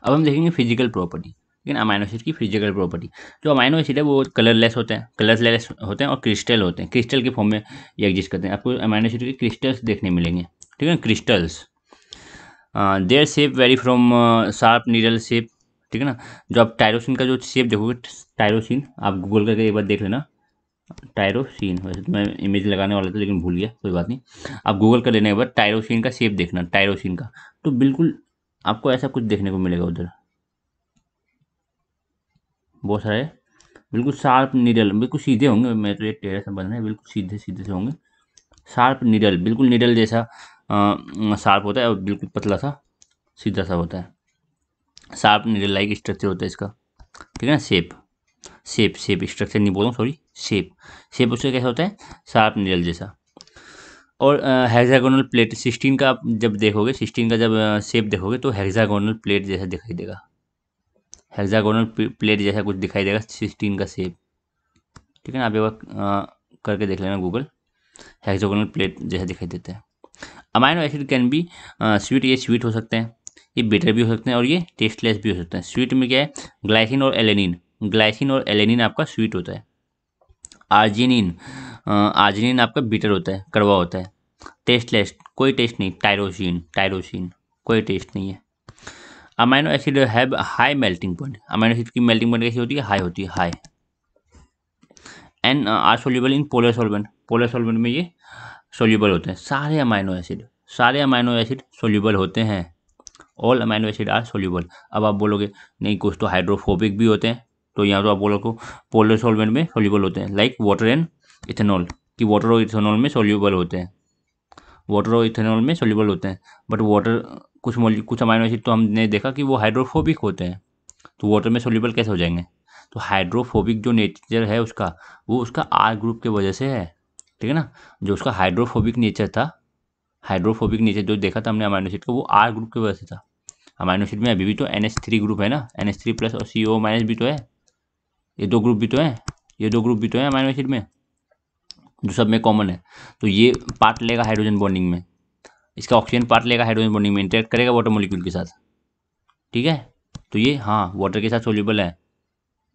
अब हम देखेंगे फिजिकल प्रॉपर्टी, लेकिन अमाइनो एसिड की फिजिकल प्रॉपर्टी। जो अमाइनो एसिड है वो कलरलेस होते हैं, और क्रिस्टल होते हैं, क्रिस्टल के फॉर्म में ये एग्जिस्ट करते हैं। आपको अमाइनो एसिड के क्रिस्टल्स देखने मिलेंगे, ठीक है, crystals. Their shape very from sharp needle shape, ठीक है ना। जो आप टायरोसिन का जो शेप देखोगे, टायरोसिन आप गूगल करके एक बार देख लेना, टायरोसिन। वैसे तो मैं इमेज लगाने वाला था लेकिन भूल गया, कोई बात नहीं। आप गूगल कर लेने के बाद टायरोसिन का शेप देखना, टायरोसिन का, तो बिल्कुल आपको ऐसा कुछ देखने को मिलेगा उधर, बहुत सारे बिल्कुल शार्प निडल, बिल्कुल सीधे होंगे। मैं तो ये टेढ़ा सा बन रहा है, बिल्कुल सीधे सीधे से होंगे। शार्प निडल, बिल्कुल निडल जैसा शार्प होता है, और बिल्कुल पतला सा सीधा सा होता है। शार्प निडल लाइक स्ट्रक्चर होता है इसका, ठीक है ना। शेप, शेप स्ट्रक्चर नहीं बोलूँ, सॉरी, शेप, शेप उसका कैसा होता है, शार्प निडल जैसा। और हेक्सागोनल प्लेट 16 का आप जब देखोगे, 16 का जब शेप देखोगे तो हेक्सागोनल प्लेट जैसा दिखाई देगा, हेक्सागोनल प्लेट जैसा कुछ दिखाई देगा 16 का शेप, ठीक है ना। आप एक बार करके देख लेना गूगल, हेक्सागोनल प्लेट जैसा दिखाई देता है। Amino acid can B sweet, ये स्वीट हो सकते हैं, ये बिटर भी हो सकते हैं, और ये टेस्टलेस भी हो सकते हैं। स्वीट में क्या है, ग्लाइसिन और एलेनिन, ग्लाइसिन और एलेनिन आपका स्वीट होता है। आर्जिनिन, आर्जिनिन आपका बिटर होता है, कड़वा होता है। टेस्टलेस, कोई टेस्ट नहीं, टायरोसिन, टायरोसिन कोई टेस्ट नहीं है। Amino acid have high melting point, amino acid की मेल्टिंग पॉइंट कैसी होती है, हाई होती है, high. And are soluble in polar solvent, polar solvent में ये सोल्यूबल होते हैं। सारे अमाइनो एसिड, सारे अमाइनो एसिड सोल्यूबल होते हैं, all amino acid are soluble. अब आप बोलोगे नहीं, कुछ तो हाइड्रोफोबिक भी होते हैं, तो यहाँ तो आप बोलोगे पोलर सॉल्वेंट में सोल्यूबल होते हैं, लाइक वाटर एंड इथेनॉल, कि वाटर और इथेनॉल में सोल्यूबल होते हैं, वाटर और इथेनॉल में सोल्यूबल होते हैं। बट वाटर, कुछ अमाइनो एसिड तो हमने देखा कि वो हाइड्रोफोबिक होते हैं, तो वाटर में सोल्यूबल कैसे हो जाएंगे। तो हाइड्रोफोबिक जो नेचर है उसका, वो उसका आर ग्रुप की वजह से है, ठीक है ना। जो उसका हाइड्रोफोबिक नेचर था, हाइड्रोफोबिक नेचर जो देखा था हमने अमाइनो एसिड का, वो आर ग्रुप की वजह से था। अमाइनो एसिड में अभी भी तो NH3 ग्रुप है ना, NH3 प्लस और CO माइनस भी तो है, ये दो ग्रुप भी तो है, ये दो ग्रुप भी तो है अमाइनो एसिड में, जो सब में कॉमन है। तो ये पार्ट लेगा हाइड्रोजन बॉन्डिंग में, इसका ऑक्सीजन पार्ट लेगा हाइड्रोजन बॉन्डिंग में, इंटरेक्ट करेगा वाटर मोलिक्यूल के साथ, ठीक है। तो ये हाँ वाटर के साथ सोल्यूबल है।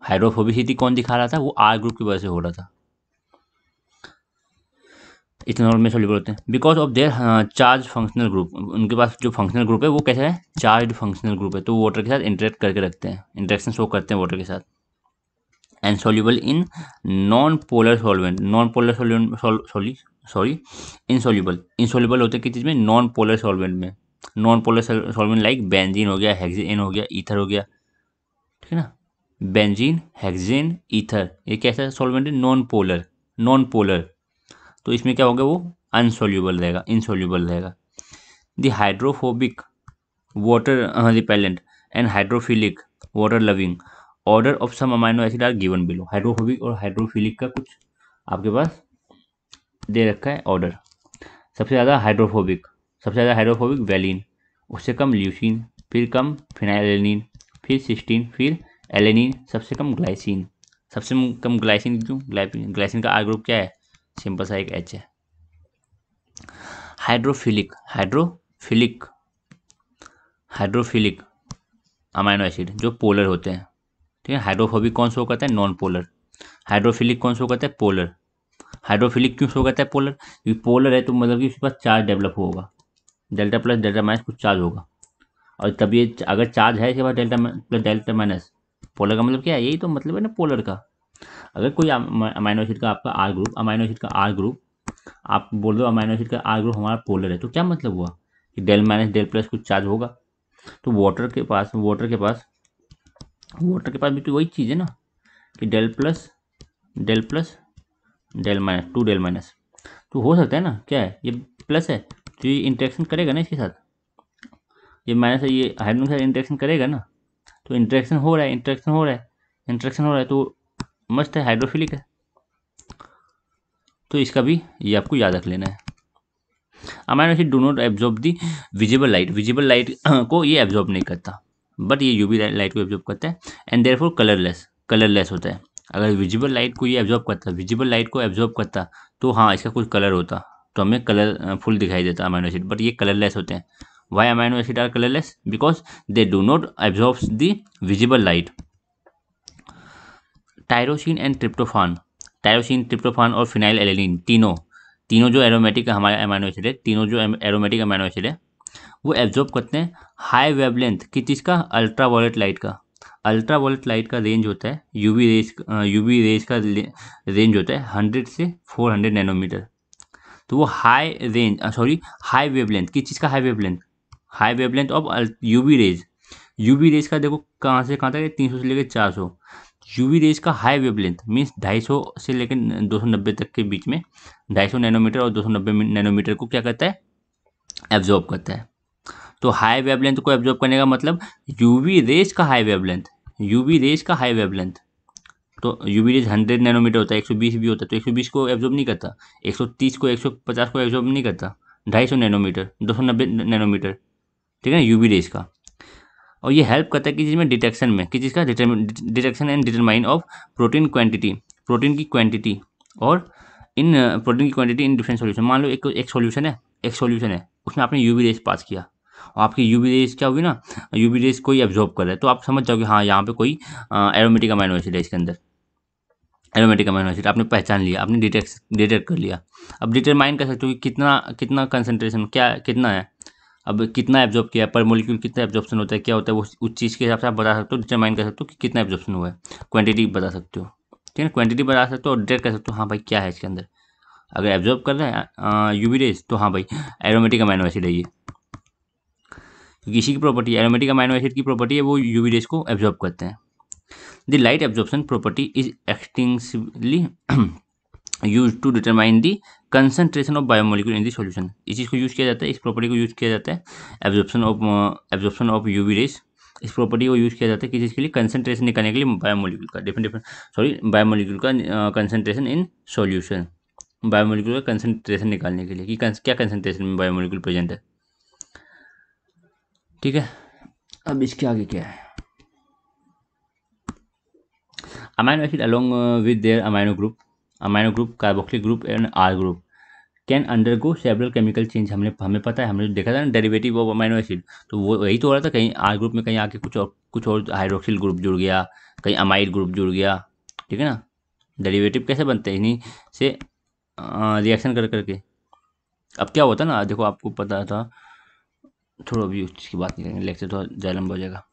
हाइड्रोफोबिसिटी कौन दिखा रहा था, वो आर ग्रुप की वजह से हो रहा था। इथेनॉल में सोल्यूबल होते हैं because of their charge functional group, उनके पास जो फंक्शनल ग्रुप है वो कैसा है, चार्ज फंक्शनल ग्रुप है, तो वाटर के साथ इंटरेक्ट करके रखते हैं, इंटरेक्शन शो करते हैं वाटर के साथ। And soluble in non polar solvent, non polar solvent, sorry insoluble, insoluble होते हैं किस चीज़ में, नॉन पोलर सॉल्वेंट में। Non polar solvent like benzene हो गया, हेक्सेन हो गया, ईथर हो गया, ठीक है ना। बेंजीन, हेक्सेन, ईथर, ये कैसा सॉल्वेंट है, नॉन पोलर, नॉन पोलर। तो इसमें क्या होगा, वो अनसोल्यूबल रहेगा, इनसोल्यूबल रहेगा। The hydrophobic, water repellent, and hydrophilic, water loving, order of some amino acid are given below. Hydrophobic और हाइड्रोफिलिक का कुछ आपके पास दे रखा है ऑर्डर। सबसे ज़्यादा हाइड्रोफोबिक, सबसे ज़्यादा हाइड्रोफोबिक वैलिन, उससे कम ल्यूसीन, फिर कम फिनाइलेनिन, फिर सिस्टीन, फिर एलेनिन, सबसे कम ग्लाइसिन। सबसे कम ग्लाइसिन क्यों, ग्लाइसिन का आर ग्रुप क्या है, सिंपल सा एक H है। Hydrophilic, hydrophilic, hydrophilic amino acid जो पोलर होते हैं, ठीक है। हाइड्रोफोबिक कौन शो करता है, नॉन पोलर। हाइड्रोफिलिक कौन शो करता है, पोलर। हाइड्रोफिलिक क्यों शो करता है, पोलर, क्योंकि पोलर है तो मतलब कि उसके पास चार्ज डेवलप होगा, डेल्टा प्लस डेल्टा माइनस कुछ चार्ज होगा, और तब ये अगर चार्ज है इसके पास delta plus delta minus, polar का मतलब क्या है, यही तो मतलब है ना पोलर का। अगर कोई अमाइनो एसिड का आपका आर ग्रुप, अमाइनो एसिड का आर ग्रुप, आप बोल दो अमाइनो एसिड का आर ग्रुप हमारा पोलर है, तो क्या मतलब हुआ कि डेल माइनस डेल प्लस कुछ चार्ज होगा। तो वाटर के पास भी तो वही चीज़ है ना, कि del plus del minus, two del minus, तो हो सकता है ना, क्या है ये प्लस है तो ये इंटरेक्शन करेगा ना इसके साथ, ये माइनस है, ये हाइड्रोजन के साथ इंटरेक्शन करेगा ना, तो इंटरेक्शन हो रहा है, इंटरेक्शन हो रहा है, तो मस्त है, हाइड्रोफिलिक है। तो इसका भी ये आपको याद रख लेना है। Amino acid do not absorb the visible light, visible light को ये एब्जॉर्ब नहीं करता, बट ये यूवी लाइट को एब्जॉर्ब करता है। एंड देयरफॉर कलरलेस, कलरलेस होता है। अगर विजिबल लाइट को ये एब्जॉर्ब करता, विजिबल लाइट को एब्जॉर्ब करता, तो हाँ इसका कुछ कलर होता, तो हमें कलर फुल दिखाई देता अमाइनो एसिड, बट ये कलरलेस होते हैं, Why amino acid are colorless? Because they do not absorb the visible light. Tyrosine and tryptophan, tyrosine, tryptophan और फिनाइल एलेनिन, तीनों जो एरोमेटिक हमारे अमीनो एसिड है, तीनों जो एरोमेटिक अमीनो एसिड है वो एब्जॉर्ब करते हैं हाई वेवलेंथ की चीज़ का, अल्ट्रा वायलेट लाइट का। अल्ट्रा वायलेट लाइट का रेंज होता है यूवी रेज का रेंज होता है 100 से 400 नैनोमीटर। तो वो हाई वेवलेंथ की चीज़ का, high wavelength of UV rays का देखो कहाँ से कहाँ तक है, 300 से लेकर 400। यूवी रेज का हाई वेवलेंथ मीन्स 250 से लेकर 290 तक के बीच में, 250 नैनोमीटर और 290 नैनोमीटर को क्या करता है, एब्जॉर्ब करता है। तो हाई वेवलेंथ को एब्जॉर्ब करने का मतलब यूवी रेज का हाई वेवलेंथ, तो यूवी रेज 100 नैनोमीटर होता है, 120 भी होता है, तो 120 को एब्जॉर्ब नहीं करता, 130 को 150 को एब्जॉर्ब नहीं करता, 250 नैनोमीटर, 290 नैनोमीटर, ठीक है ना, यूवी रेज का। और ये हेल्प करता है किसी चीज़ में डिटेक्शन में, किसी चीज़ का detection and determine of protein quantity, protein की क्वांटिटी और इन प्रोटीन की क्वांटिटी इन डिफरेंट सॉल्यूशन। मान लो एक सॉल्यूशन है उसमें आपने यूवी रेज पास किया और आपकी यूवी रेज क्या होगी ना, यूवी रेज कोई एब्जॉर्ब कर रहा है, तो आप समझ जाओगे हाँ यहाँ पे कोई एरोमेटिक अमीनो एसिड है, इसके अंदर एरोमेटिक अमीनो एसिड आपने पहचान लिया, आपने डिटेक्ट कर लिया। अब डिटरमाइन कर सकते हो कि कितना कंसंट्रेशन क्या कितना है, अब कितना एब्जॉर्ब किया पर मोलिक्यूल, कितना एब्जॉर्प्शन होता है, क्या होता है वो उस चीज़ के हिसाब से आप बता सकते हो, डिटरमाइन कर सकते हो कि कितना एब्जॉर्प्शन हुआ है, क्वांटिटी बता सकते हो, ठीक है, क्वांटिटी बता सकते हो और डिटेक्ट कर सकते हो हाँ भाई क्या है इसके अंदर। अगर एब्जॉर्ब कर रहा है यूवी रेज तो हाँ भाई एरोमेटिक अमीनो एसिड है ये, क्योंकि इसी की प्रॉपर्टी, एरोमेटिक अमीनो एसिड की प्रॉपर्टी है वो यूवी रेज को एब्जॉर्ब करते हैं। The light absorption property is extensively use to determine the concentration of biomolecule in the solution. इस चीज़ को यूज़ किया जाता है, इस प्रॉपर्टी को यूज़ किया जाता है एब्जॉर्प्शन ऑफ यूवी रेज। इस प्रॉपर्टी को यूज़ किया जाता है किसी चीज़ के लिए, कंसंट्रेशन निकालने के लिए बायोमोलिक्यूल का बायोमोलिक्यूल का कंसंट्रेशन इन सॉल्यूशन, बायोमोलिक्यूल का कंसंट्रेशन निकालने के लिए कि क्या कंसंट्रेशन में बायोमोलिक्यूल प्रेजेंट है, ठीक है। अब इसके आगे क्या है, amino acid along with their amino group carboxylic group and R group can undergo several chemical change. हमें पता है, हमने देखा था ना डेरिवेटिव ऑफ अमीनो एसिड, तो वो वही तो हो रहा था, कहीं आर ग्रुप में कहीं आके कुछ और हाइड्रोक्सिल ग्रुप जुड़ गया, कहीं अमाइड ग्रुप जुड़ गया, ठीक है ना। डेरिवेटिव कैसे बनते हैं, इन्हीं से रिएक्शन कर करके। अब क्या होता है ना, देखो आपको पता था, छोड़ो अभी उस चीज़ की बात नहीं करेंगे, लेक्चर तो ज़्यादा लंबा हो जाएगा।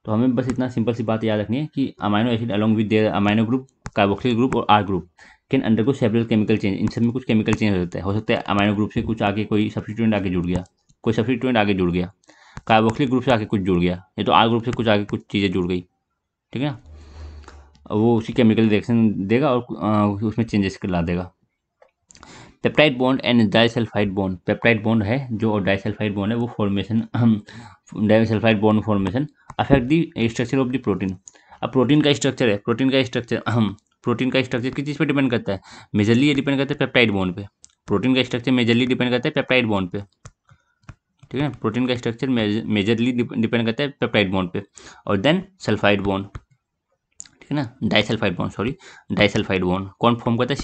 तो हमें बस इतना सिंपल सी बात याद रखनी है कि amino acid along with their amino group carboxyl group और R group can undergo several chemical change. इन सब में कुछ केमिकल चेंज हो सकता है अमीनो ग्रुप से कुछ आगे कोई सब्स्टिट्यूएंट आगे जुड़ गया, कार्बोक्सिलिक ग्रुप से आगे कुछ जुड़ गया, या तो आर ग्रुप से कुछ आगे कुछ चीज़ें जुड़ गई, ठीक है ना। वो उसी केमिकल रिएक्शन देगा और उसमें चेंजेस ला देगा। Peptide bond and disulphide bond, peptide bond है जो और डाइसल्फाइड बॉन्ड है वो formation, disulphide bond formation affect the structure of the protein. अब प्रोटीन का स्ट्रक्चर प्रोटीन का स्ट्रक्चर किस चीज़ पे डिपेंड करता है, मेजरली ये डिपेंड करता है पेप्टाइड बॉन्ड पे। प्रोटीन का स्ट्रक्चर मेजरली डिपेंड करता है पेप्टाइड बॉन्ड पे, ठीक है। प्रोटीन का स्ट्रक्चर मेजरली डिपेंड करता है पेप्टाइड बॉन्ड पे। और देन सल्फाइड बॉन्ड, ठीक है ना, डाइसल्फाइड बॉन्ड कौन फॉर्म करता है,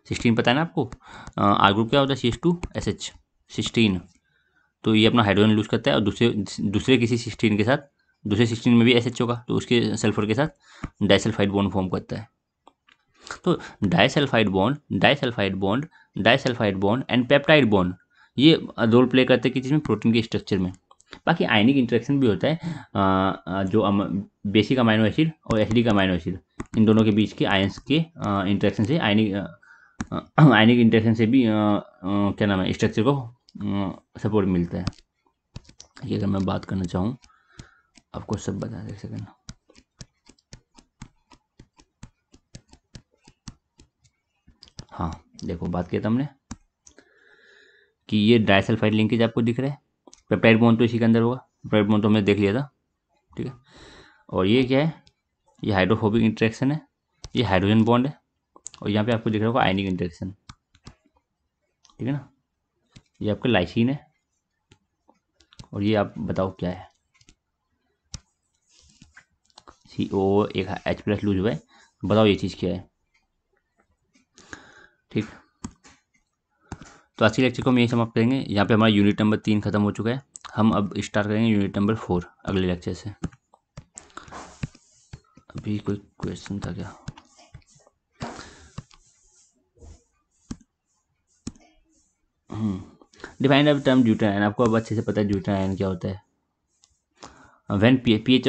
सिस्टीन पता है ना आपको। आर ग्रुप क्या होता है, CH2SH, सिस्टीन। तो ये अपना हाइड्रोजन लूज करता है और दूसरे किसी सिस्टीन के साथ, दूसरे सिस्टीन में भी SH होगा तो उसके सल्फर के साथ डाइसल्फाइड बॉन्ड फॉर्म करता है। तो disulphide bond and peptide bond ये रोल प्ले करते हैं किसी में, प्रोटीन के स्ट्रक्चर में। बाकी आयनिक इंटरेक्शन भी होता है, जो बेसिक अमाइनो एसिड और एसिडिक अमाइनो एसिड, इन दोनों के बीच के आयंस के इंटरेक्शन से आयनिक इंटरेक्शन से भी क्या नाम है, स्ट्रक्चर को सपोर्ट मिलता है। ये अगर मैं बात करना चाहूँ आपको सब बता दे सेकंड। हाँ देखो बात किया था हमने कि ये डाइसल्फाइड लिंकेज आपको दिख रहा है, पेप्टाइड बॉन्ड तो इसी के अंदर होगा, पेप्टाइड बॉन्ड तो हमने देख लिया था, ठीक है। और ये क्या है, ये हाइड्रोफोबिक इंटरेक्शन है, ये हाइड्रोजन बॉन्ड है, और यहाँ पे आपको दिख रहा होगा आयनिक इंटरेक्शन, ठीक है ना। ये आपका लाइसिन है और ये आप बताओ क्या है, CO एक H+ लूज हुआ है, बताओ ये चीज़ क्या है, ठीक। तो आज के लेक्चर को हम यही समाप्त करेंगे। यहाँ पे हमारा यूनिट नंबर 3 खत्म हो चुका है। हम अब स्टार्ट करेंगे यूनिट नंबर 4 अगले लेक्चर से। अभी कोई क्वेश्चन था क्या? डिफाइन अब टर्म ड्यूटेरिन आयन। आपको अब अच्छे से पता है ड्यूटेरिन आयन क्या होता है। व्हेन पीएच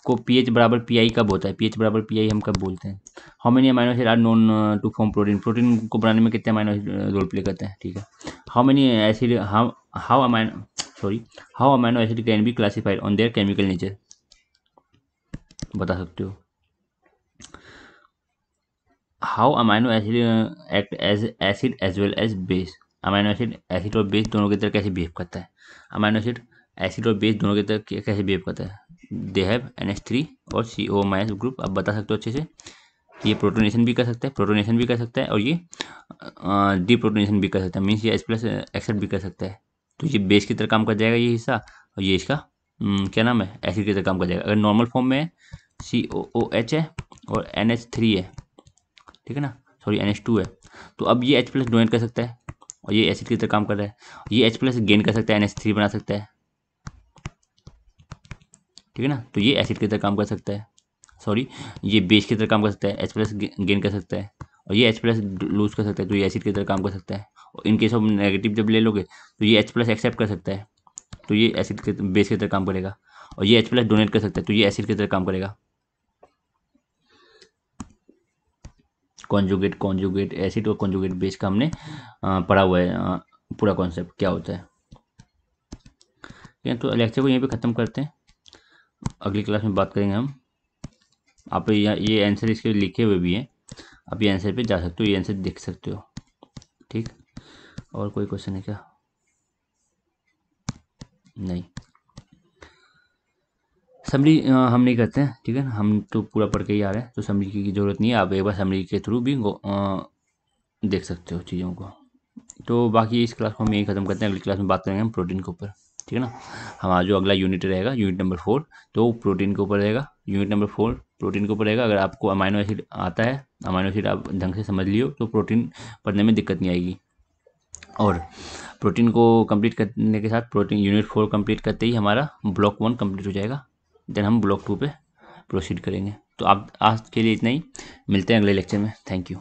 को पीएच बराबर पीआई कब होता है? पीएच बराबर पीआई हम कब बोलते हैं? How many amino acid are known to form protein. Protein को बनाने में कितने अमाइनो एसिड रोल प्ले करते हैं? ठीक है। How many acid how amino acid can be classified on their chemical nature. बता सकते हो? How amino acid act as acid as well as base. Amino acid और बेस दोनों की तरह कैसे बिहेव करता है? अमाइनो एसिड और बेस दोनों की तरह कैसे बिहेव करता है? दे हैव NH3 और CO- ग्रुप। आप बता सकते हो अच्छे से। ये प्रोटोनेशन भी कर सकता है, और ये डीप्रोटोनेशन भी कर सकता है, मीन्स ये H+ एक्सेप्ट भी कर सकता है। तो ये बेस की तरह काम कर जाएगा ये हिस्सा, और ये इसका क्या नाम है, एसिड की तरह काम कर जाएगा। अगर नॉर्मल फॉर्म में है COOH है और NH3 है, ठीक है ना, सॉरी NH2 है, तो अब ये H+ डोनेट कर सकता है और ये एसिड की तरह काम कर रहा है। ये H+ गेन कर सकता है, NH3 बना सकता है, ठीक है ना, तो ये एसिड की तरह काम कर सकता है। सॉरी, ये बेस की तरह काम कर सकता है, H+ गेन कर सकता है, और ये H+ लूज कर सकता है, तो ये एसिड की तरह काम कर सकता है। और इन केस ऑफ नेगेटिव जब ले लोगे तो ये H+ एक्सेप्ट कर सकता है, तो ये एसिड के बेस की तरह काम करेगा। और ये H+ डोनेट कर सकता है, तो ये एसिड की तरह काम करेगा। कॉन्जुगेट एसिड और कॉन्जुगेट बेस का हमने पढ़ा हुआ है, पूरा कॉन्सेप्ट क्या होता है। तो लेक्चर को यहीं पे ख़त्म करते हैं, अगली क्लास में बात करेंगे हम। आप ये आंसर इसके लिखे हुए भी हैं, आप ये आंसर पे जा सकते हो, ये आंसर देख सकते हो। ठीक, और कोई क्वेश्चन है क्या? नहीं, समरी हम नहीं करते हैं, ठीक है ना, हम तो पूरा पढ़ के ही आ रहे हैं, तो समरी की ज़रूरत नहीं है। आप एक बार समरी के थ्रू भी देख सकते हो चीज़ों को। तो बाकी इस क्लास को हम यही ख़त्म करते हैं, अगली क्लास में बात करेंगे हम प्रोटीन के ऊपर, ठीक है ना। हमारा जो अगला यूनिट रहेगा, यूनिट नंबर 4, तो प्रोटीन के ऊपर रहेगा। यूनिट नंबर 4 प्रोटीन के ऊपर रहेगा। अगर आपको अमाइनो एसिड आता है, अमाइनो एसिड आप ढंग से समझ लियो, तो प्रोटीन पढ़ने में दिक्कत नहीं आएगी। और प्रोटीन को कंप्लीट करने के साथ, प्रोटीन यूनिट 4 कंप्लीट करते ही हमारा ब्लॉक 1 कंप्लीट हो जाएगा। देन हम ब्लॉक 2 पे प्रोसीड करेंगे। तो आप आज के लिए इतना ही, मिलते हैं अगले लेक्चर में। Thank you.